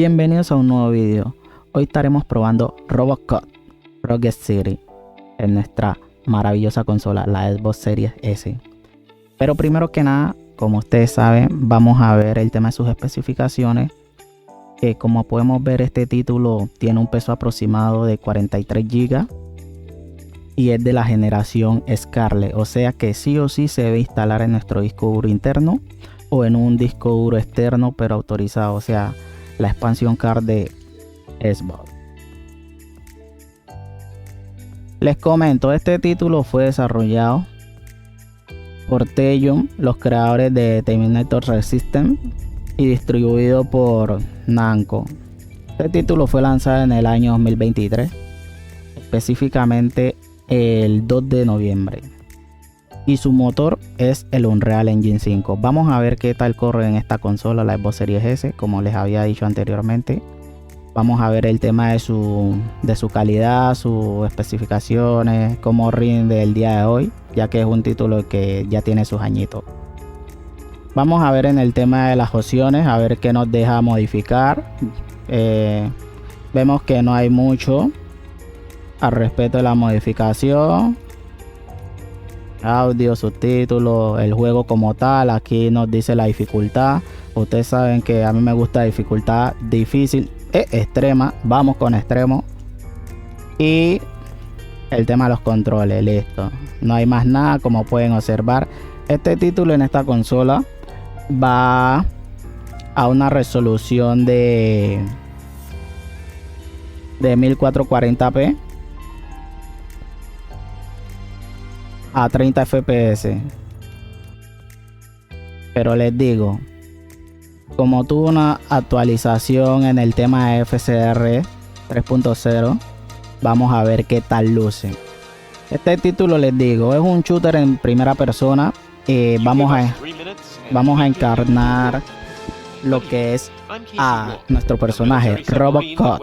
Bienvenidos a un nuevo vídeo. Hoy estaremos probando Robocop Rocket City en nuestra maravillosa consola, la Xbox Series S. Pero primero que nada, como ustedes saben, vamos a ver el tema de sus especificaciones. Como podemos ver, este título tiene un peso aproximado de 43 GB y es de la generación Scarlet, o sea que sí o sí se debe instalar en nuestro disco duro interno o en un disco duro externo pero autorizado, o sea, la expansión card de Xbox. Les comento, este título fue desarrollado por Teyon, los creadores de Terminator Resistance, y distribuido por Namco. Este título fue lanzado en el año 2023, específicamente el 2 de noviembre. Y su motor es el Unreal Engine 5. Vamos a ver qué tal corre en esta consola, la Xbox Series S, como les había dicho anteriormente. Vamos a ver el tema de su calidad, sus especificaciones, cómo rinde el día de hoy, ya que es un título que ya tiene sus añitos. Vamos a ver en el tema de las opciones, a ver qué nos deja modificar. Vemos que no hay mucho al respecto de la modificación. Audio, subtítulos, el juego como tal. Aquí nos dice la dificultad. Ustedes saben que a mí me gusta dificultad difícil e extrema. Vamos con extremo. Y el tema de los controles, listo. No hay más nada, como pueden observar. Este título en esta consola va a una resolución de 1440p a 30 fps, pero les digo, como tuvo una actualización en el tema de FSR 3.0, vamos a ver qué tal luce. Este título, les digo, es un shooter en primera persona. Vamos a encarnar lo que es a nuestro personaje Robocop.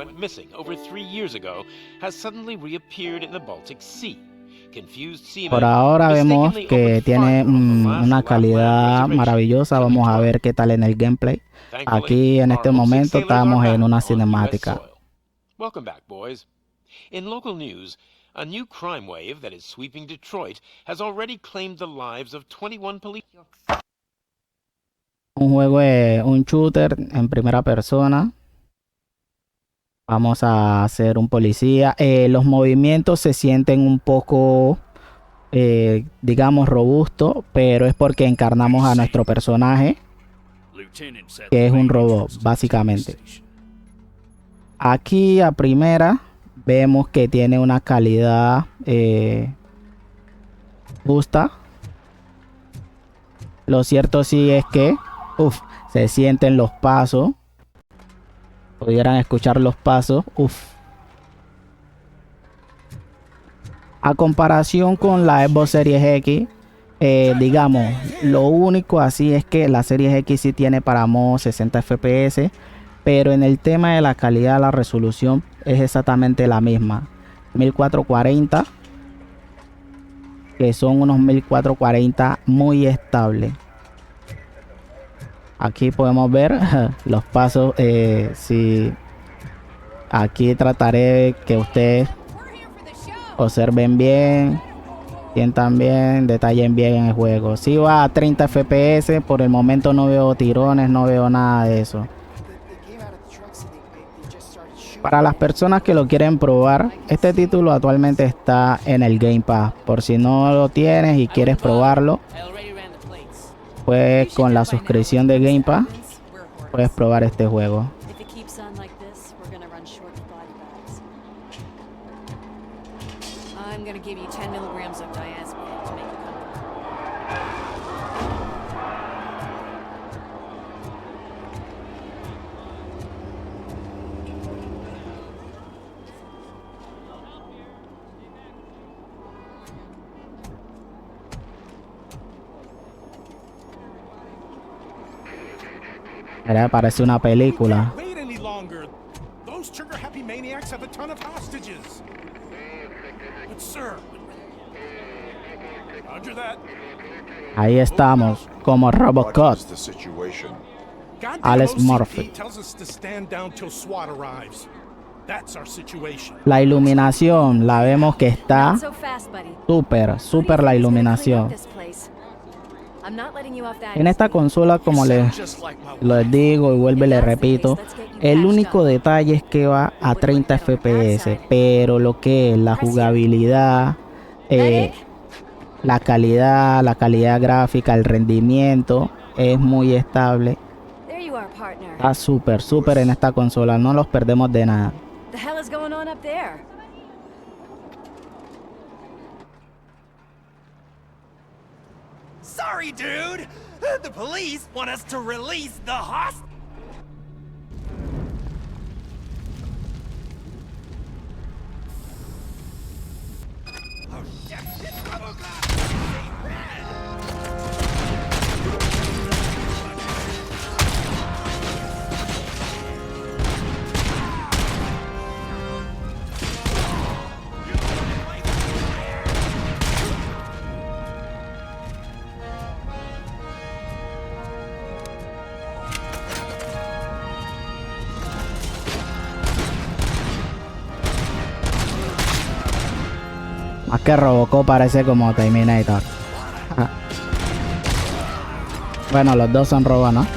Por ahora vemos que tiene una calidad maravillosa. Vamos a ver qué tal en el gameplay. Aquí en este momento estamos en una cinemática. A new crime wave that is sweeping Detroit has already claimed the lives of 21 police. Un juego de un shooter en primera persona. Vamos a hacer un policía. Los movimientos se sienten un poco, digamos, robustos, pero es porque encarnamos a nuestro personaje, que es un robot, básicamente. Aquí a primera vemos que tiene una calidad justa. Lo cierto sí es que se sienten los pasos. Pudieran escuchar los pasos. A comparación con la Xbox Series X, digamos, lo único así es que la Series X sí tiene para modo 60 fps, pero en el tema de la calidad, la resolución es exactamente la misma. 1440, que son unos 1440 muy estables. Aquí podemos ver los pasos. Sí, aquí trataré que ustedes observen bien, sientan bien, detallen bien en el juego. Si va a 30 fps, por el momento no veo tirones, no veo nada de eso. Para las personas que lo quieren probar, este título actualmente está en el Game Pass. Por si no lo tienes y quieres probarlo, pues con la suscripción de Game Pass puedes probar este juego. Mira, parece una película. Ahí estamos, como Robocop. Alex Murphy. La iluminación, la vemos que está súper la iluminación. En esta consola, como les digo y vuelvo y les repito, el único detalle es que va a 30 FPS, pero lo que es la jugabilidad, la calidad gráfica, el rendimiento es muy estable. Está súper en esta consola, no los perdemos de nada. Sorry, dude. The police want us to release the hostage. Oh shit! Oh god! Más que Robocop parece como Terminator. Bueno, los dos son robots, ¿no?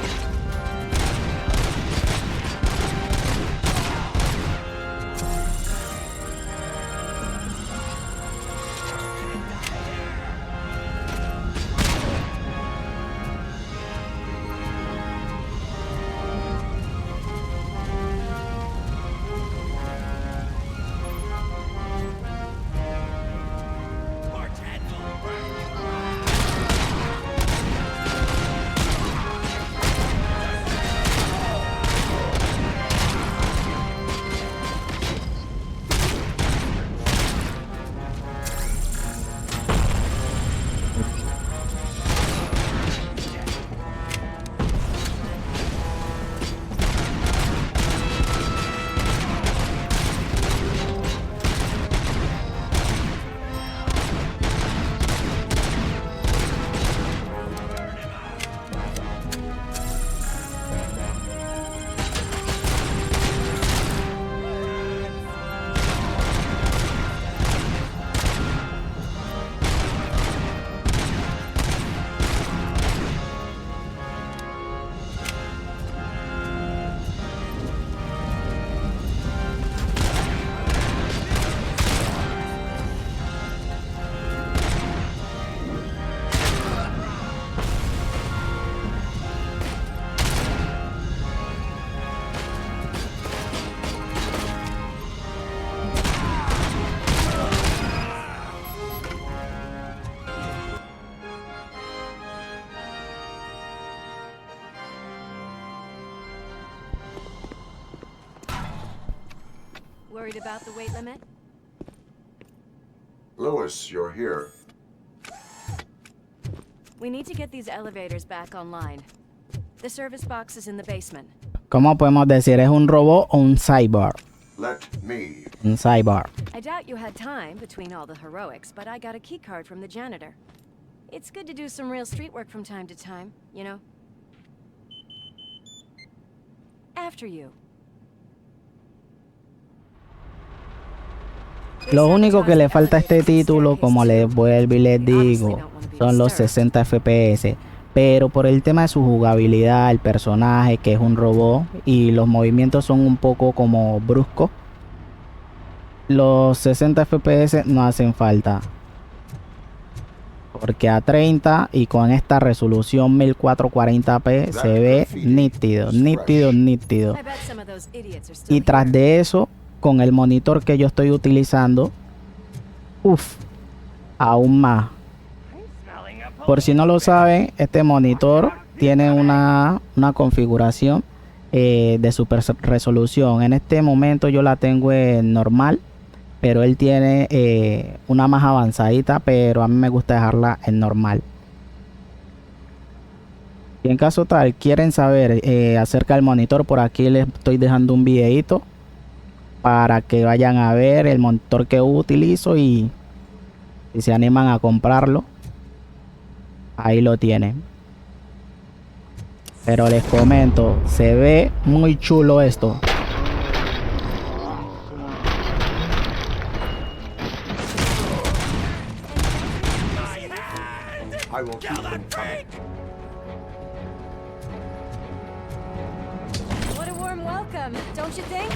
Worried about the weight limit? Lewis, you're here. We need to get these elevators back online. The service box is in the basement. ¿Cómo podemos decir? ¿Es un robot o un cyborg? Let me. Un cyborg. I doubt you had time between all the heroics, but I got a key card from the janitor. It's good to do some real street work from time to time, you know? After you. Lo único que le falta a este título, como les vuelvo y les digo, son los 60 FPS. Pero por el tema de su jugabilidad, el personaje que es un robot y los movimientos son un poco como bruscos, los 60 FPS no hacen falta. Porque a 30 y con esta resolución 1440p se ve nítido. Y tras de eso, con el monitor que yo estoy utilizando, aún más. Por si no lo saben, este monitor tiene una configuración de super resolución. En este momento yo la tengo en normal, pero él tiene una más avanzadita, pero a mí me gusta dejarla en normal. Y en caso tal quieren saber acerca del monitor, por aquí les estoy dejando un videito para que vayan a ver el monitor que utilizo y si se animan a comprarlo, ahí lo tienen. Pero les comento, se ve muy chulo esto. I will keep them coming. What a warm welcome, don't you think?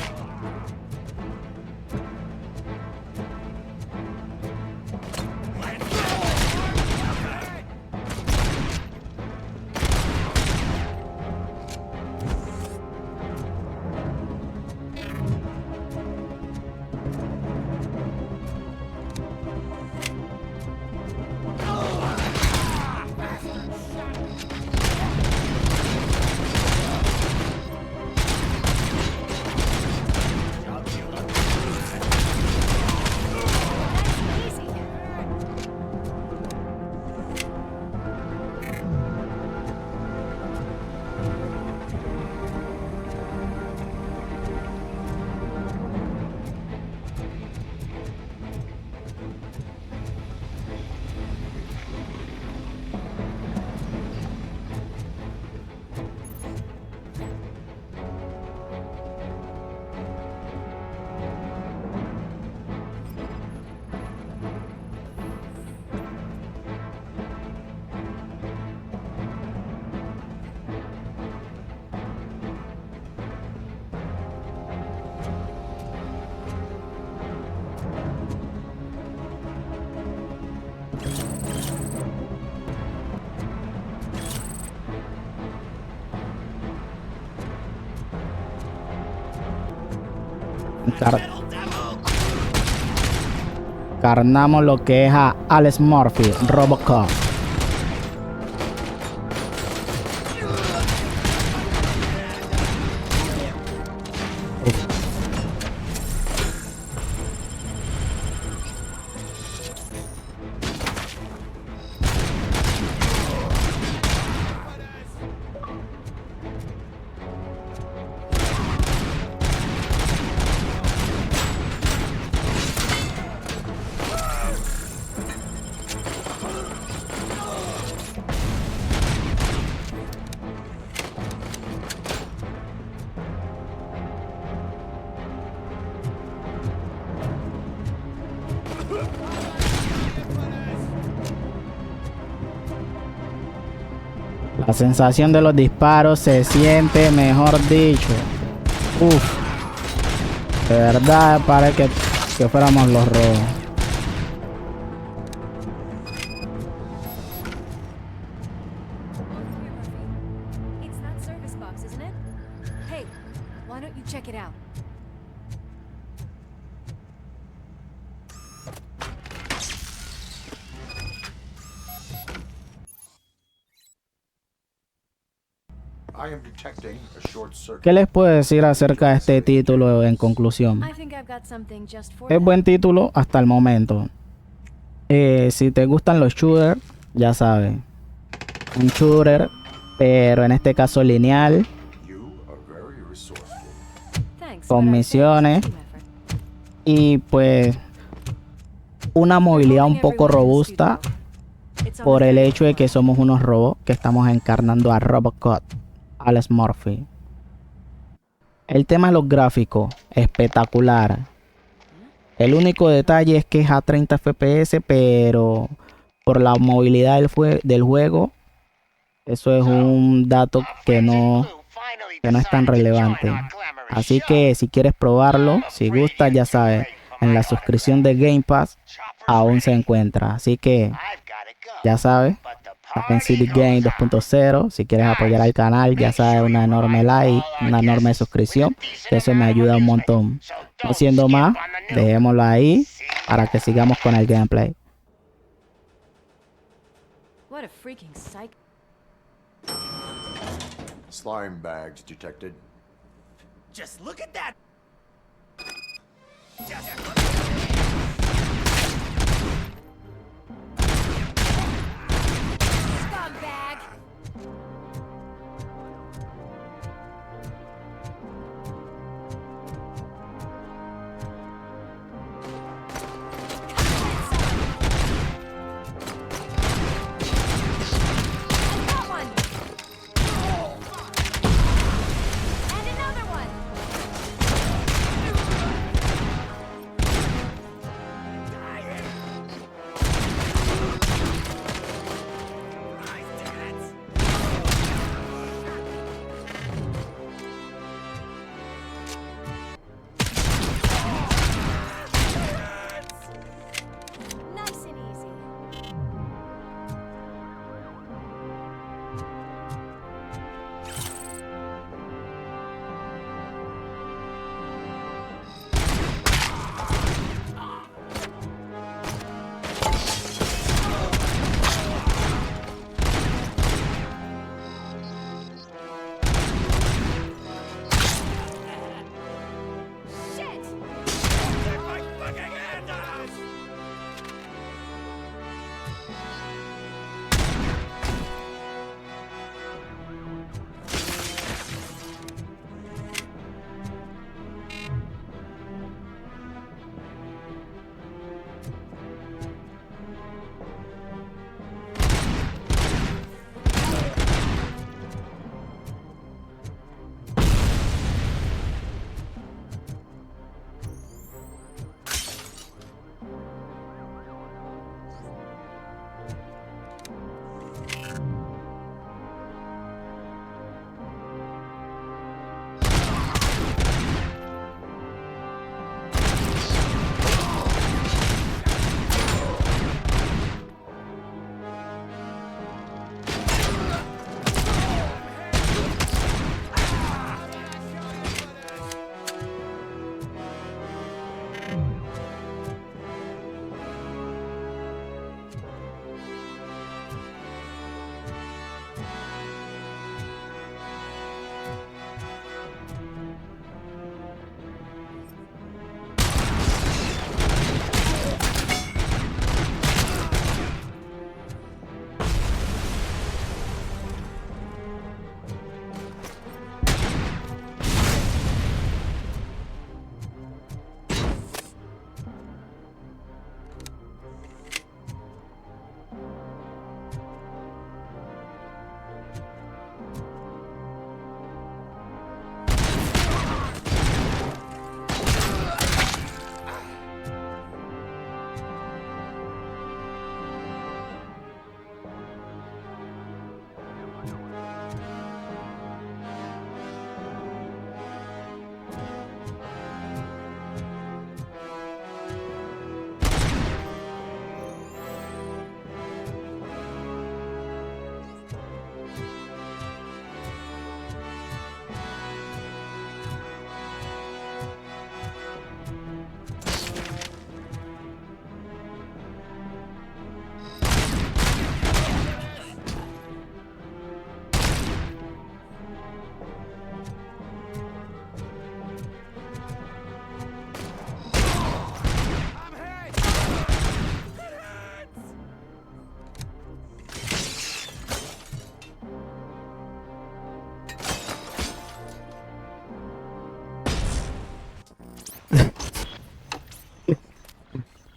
Easy. Encarnamos lo que es a Alex Murphy, Robocop. La sensación de los disparos se siente, mejor dicho. Uf. De verdad parece que fuéramos los robos. It's that service box, isn't it? Hey, why don't you check it out? I am detecting a short circuit. ¿Qué les puedo decir acerca de este título en conclusión? I think I've got something just for Es that. buen título hasta el momento. Si te gustan los shooters, ya sabes. Un shooter, pero en este caso lineal, You are very resourceful. Thanks, con but I think misiones. it's a team effort. y pues una movilidad un poco robusta It's on por the el third hecho de que floor. somos unos robots que estamos encarnando a Robocop, Alex Murphy. El tema de los gráficos, espectacular. El único detalle es que es a 30 FPS, pero por la movilidad del juego, eso es un dato que no es tan relevante. Así que si quieres probarlo, si gusta, ya sabes, en la suscripción de Game Pass aún se encuentra. Así que ya sabes, en City Game 2.0, si quieres apoyar al canal, ya sabes, una enorme like, una enorme suscripción, que eso me ayuda un montón. No siendo más, dejémoslo ahí para que sigamos con el gameplay. What a freaking psych. Slime bags detected. Just look at that. Scumbag! I got one!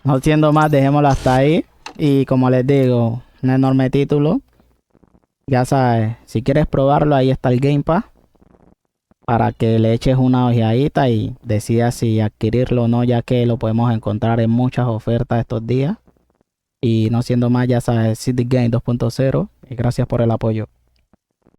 No siendo más, dejémoslo hasta ahí. Y como les digo, un enorme título. Ya sabes, si quieres probarlo, ahí está el Game Pass. Para que le eches una ojeadita y decidas si adquirirlo o no, ya que lo podemos encontrar en muchas ofertas estos días. Y no siendo más, ya sabes, City Game 2.0. Y gracias por el apoyo.